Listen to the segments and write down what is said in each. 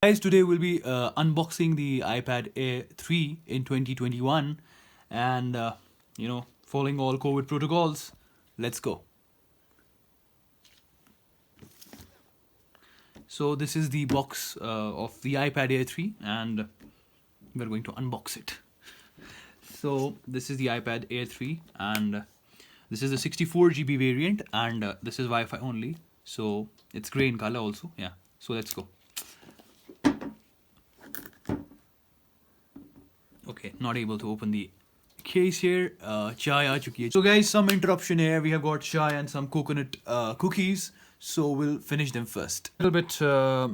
Guys, today we'll be unboxing the iPad Air 3 in 2021 and following all COVID protocols. Let's go. So this is the box of the iPad Air 3 and we're going to unbox it. So this is the iPad Air 3 and this is the 64 GB variant and this is Wi-Fi only. So it's grey in color also. Yeah. So let's go. Okay, not able to open the case here. Chai aa chuki hai. So guys, some interruption here. We have got chai and some coconut cookies. So we'll finish them first. A little bit a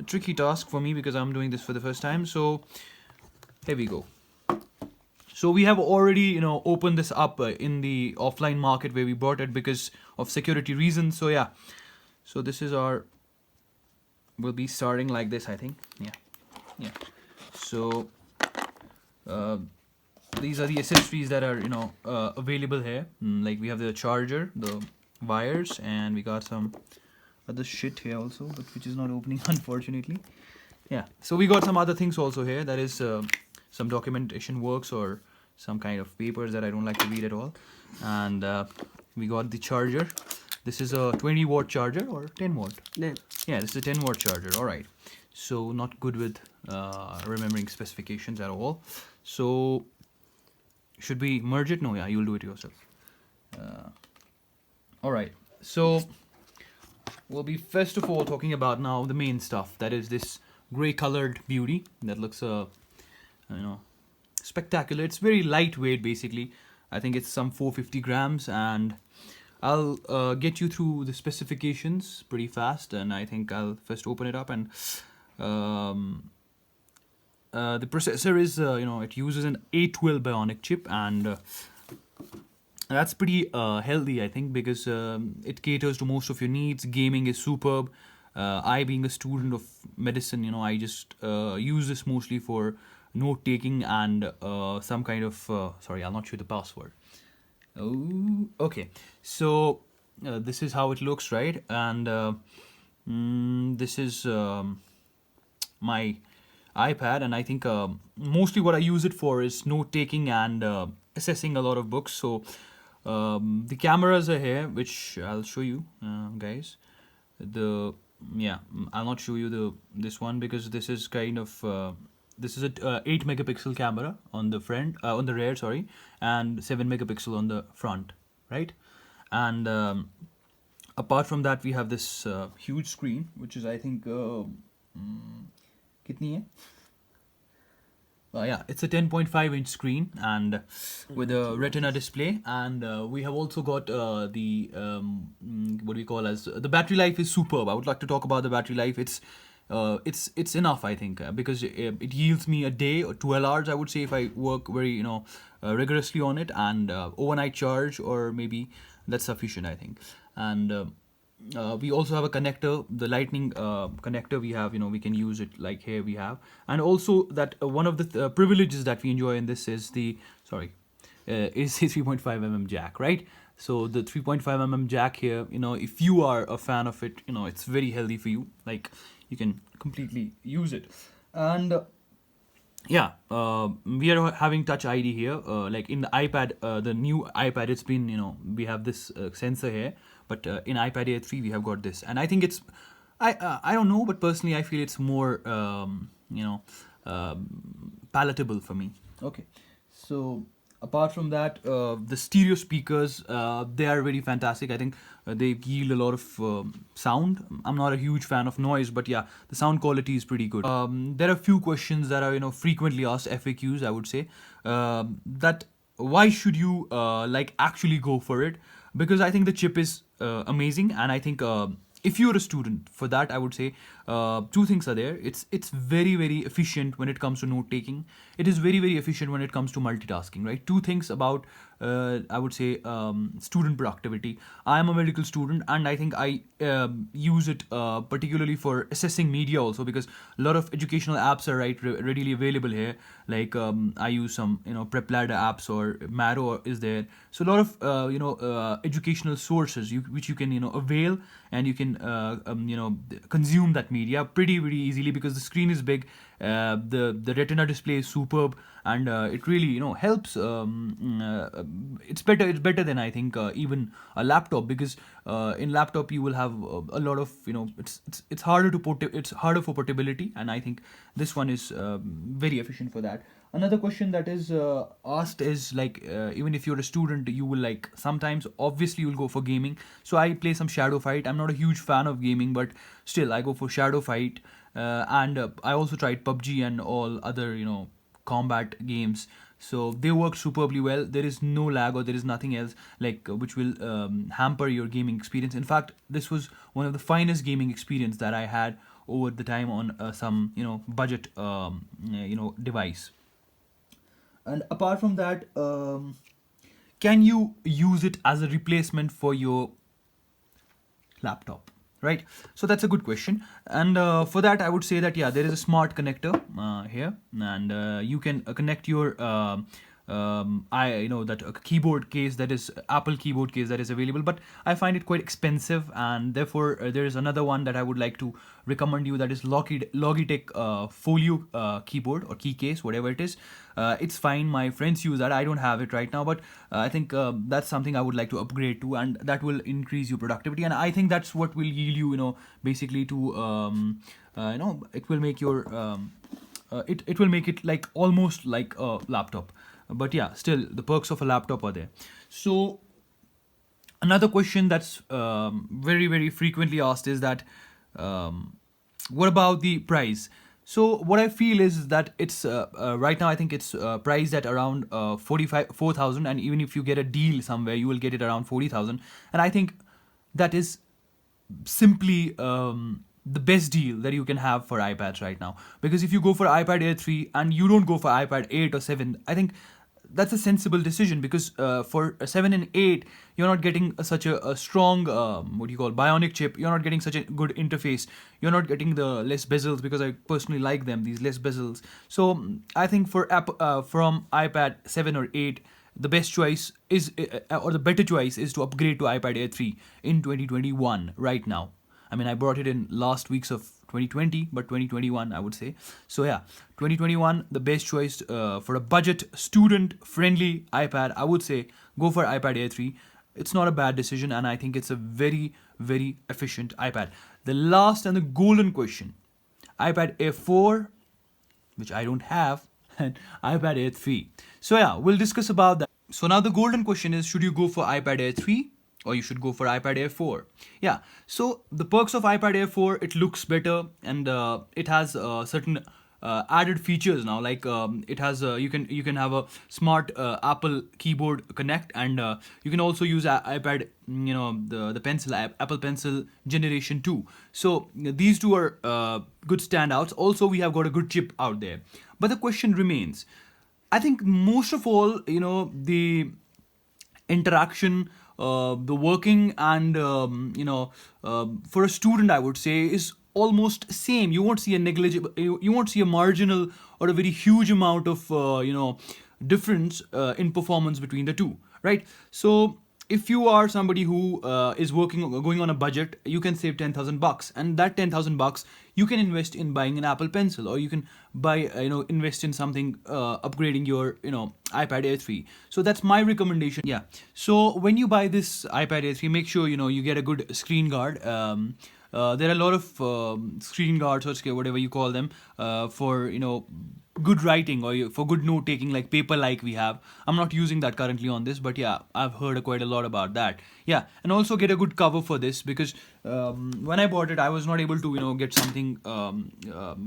tricky task for me because I'm doing this for the first time. So here we go. So we have already, opened this up in the offline market where we bought it because of security reasons. So yeah. So this is our. We'll be starting like this, I think. Yeah. So. These are the accessories that are available here. Like we have the charger, the wires, and we got some other shit here also, but which is not opening unfortunately. Yeah, so we got some other things also here. That is some documentation works or some kind of papers that I don't like to read at all. And we got the charger. This is a 20-watt charger or 10-watt? Yeah, this is a 10-watt charger. All right. So not good with remembering specifications at all. So should we merge it? No, yeah, you'll do it yourself. All right. So we'll be first of all talking about now the main stuff. That is this gray-colored beauty that looks, spectacular. It's very lightweight, basically. I think it's some 450 grams, and I'll get you through the specifications pretty fast. And I think I'll first open it up and. The processor is, it uses an A12 Bionic chip, and that's pretty healthy, I think, because it caters to most of your needs. Gaming is superb. I, being a student of medicine, I just use this mostly for note taking and some kind of. Sorry, I'll not show the password. Oh, okay. So this is how it looks, right? And this is my iPad, and I think mostly what I use it for is note taking and assessing a lot of books. So the cameras are here, which I'll show you, guys. I'll not show you this one because this is kind of this is a 8 megapixel camera on the front, on the rear, sorry, and 7 megapixel on the front, right? And apart from that, we have this huge screen, which is I think. Kitni hai? Yeah, it's a 10.5-inch screen and with a Retina display, and we have also got the what we call as the battery life is superb. I would like to talk about the battery life. It's enough, I think, because it yields me a day or 12 hours. I would say if I work very rigorously on it, and overnight charge or maybe that's sufficient, I think. And we also have a connector, the lightning connector we have, we can use it like here we have. And also that one of the privileges that we enjoy in this is the 3.5 mm jack, right? So the 3.5 mm jack here, if you are a fan of it, it's very healthy for you. Like you can completely use it. And we are having Touch ID here. Like in the iPad, the new iPad, it's been, we have this sensor here. But in iPad Air 3, we have got this. And I think it's, I don't know, but personally, I feel it's more, palatable for me. Okay. So apart from that, the stereo speakers, they are very fantastic. I think they yield a lot of sound. I'm not a huge fan of noise, but yeah, the sound quality is pretty good. There are a few questions that are, frequently asked, FAQs, I would say, that why should you actually go for it? Because I think the chip is amazing, and I think if you're a student, for that I would say two things are there. It's very, very efficient when it comes to note taking. It is very, very efficient when it comes to multitasking, right? Two things about I would say student productivity. I am a medical student, and I think I use it particularly for assessing media also, because a lot of educational apps are readily available here. Like I use some prep ladder apps, or Marrow is there. So a lot of educational sources which you can avail, and you can consume that media media pretty easily because the screen is big, the retina display is superb, and it really helps. It's better than I think even a laptop, because in laptop you will have a lot of it's harder to it's harder for portability, and I think this one is very efficient for that. Another question that is asked is like, even if you're a student, you will like sometimes obviously you'll go for gaming. So I play some Shadow Fight. I'm not a huge fan of gaming, but still I go for Shadow Fight, and I also tried PUBG and all other combat games. So they work superbly well. There is no lag or there is nothing else like which will hamper your gaming experience. In fact, this was one of the finest gaming experience that I had over the time on some budget device. And apart from that, can you use it as a replacement for your laptop? Right. So that's a good question. And for that, I would say that, yeah, there is a smart connector here, and you can connect your that keyboard case, that is Apple keyboard case, that is available, but I find it quite expensive, and therefore there is another one that I would like to recommend you, that is Logitech Folio keyboard or key case, whatever it is. It's fine. My friends use that. I don't have it right now, but I think that's something I would like to upgrade to, and that will increase your productivity. And I think that's what will yield you, basically to it will make your it will make it like almost like a laptop. But yeah, still the perks of a laptop are there. So another question that's very frequently asked is that, what about the price? So what I feel is that it's right now I think it's priced at around 4,000, and even if you get a deal somewhere, you will get it around 40,000. And I think that is simply the best deal that you can have for iPads right now. Because if you go for iPad Air 3 and you don't go for iPad 8 or 7, I think that's a sensible decision, because for 7 and 8 you're not getting such a strong what do you call bionic chip. You're not getting such a good interface. You're not getting the less bezels, because I personally like them, these less bezels. So I think for from iPad 7 or 8, the best choice is or the better choice is to upgrade to iPad Air 3 in 2021 right now. I mean, I brought it in last weeks of 2020, but 2021 I would say. So yeah, 2021, the best choice for a budget student-friendly iPad, I would say go for iPad Air 3. It's not a bad decision, and I think it's a very efficient iPad. The last and the golden question: iPad Air 4, which I don't have, and iPad Air 3. So yeah, we'll discuss about that. So now the golden question is, should you go for iPad Air 3 or you should go for iPad Air 4? Yeah, so the perks of iPad Air 4, it looks better, and it has certain added features now, like it has you can have a smart Apple keyboard connect, and you can also use iPad, the pencil, Apple Pencil Generation 2. So these two are good standouts. Also, we have got a good chip out there, but the question remains, I think most of all, the interaction, the working, and for a student, I would say, is almost same. You won't see a negligible, you won't see a marginal or a very huge amount of difference in performance between the two, right? So if you are somebody who is going on a budget, you can save $10,000, and that $10,000 you can invest in buying an Apple Pencil, or you can buy invest in something upgrading your iPad Air 3. So that's my recommendation. Yeah. So when you buy this iPad Air 3, make sure you get a good screen guard. There are a lot of screen guards, or whatever you call them, for good writing or for good note taking, like paper like we have. I'm not using that currently on this, but yeah, I've heard quite a lot about that. Yeah, and also get a good cover for this, because when I bought it, I was not able to get something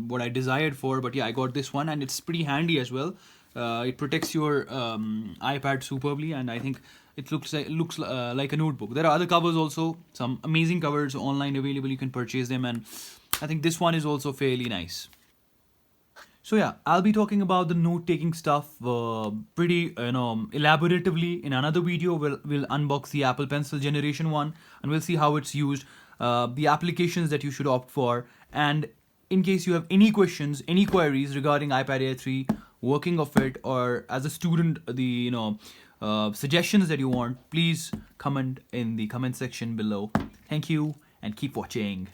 what I desired for, but yeah, I got this one, and it's pretty handy as well. It protects your iPad superbly, and I think it looks like a notebook. There are other covers also, some amazing covers online available. You can purchase them, and I think this one is also fairly nice. So yeah, I'll be talking about the note-taking stuff pretty elaboratively in another video. We'll unbox the Apple Pencil Generation 1, and we'll see how it's used, the applications that you should opt for, and in case you have any questions, any queries regarding iPad Air 3, working of it, or as a student, the suggestions that you want, please comment in the comment section below. Thank you, and keep watching.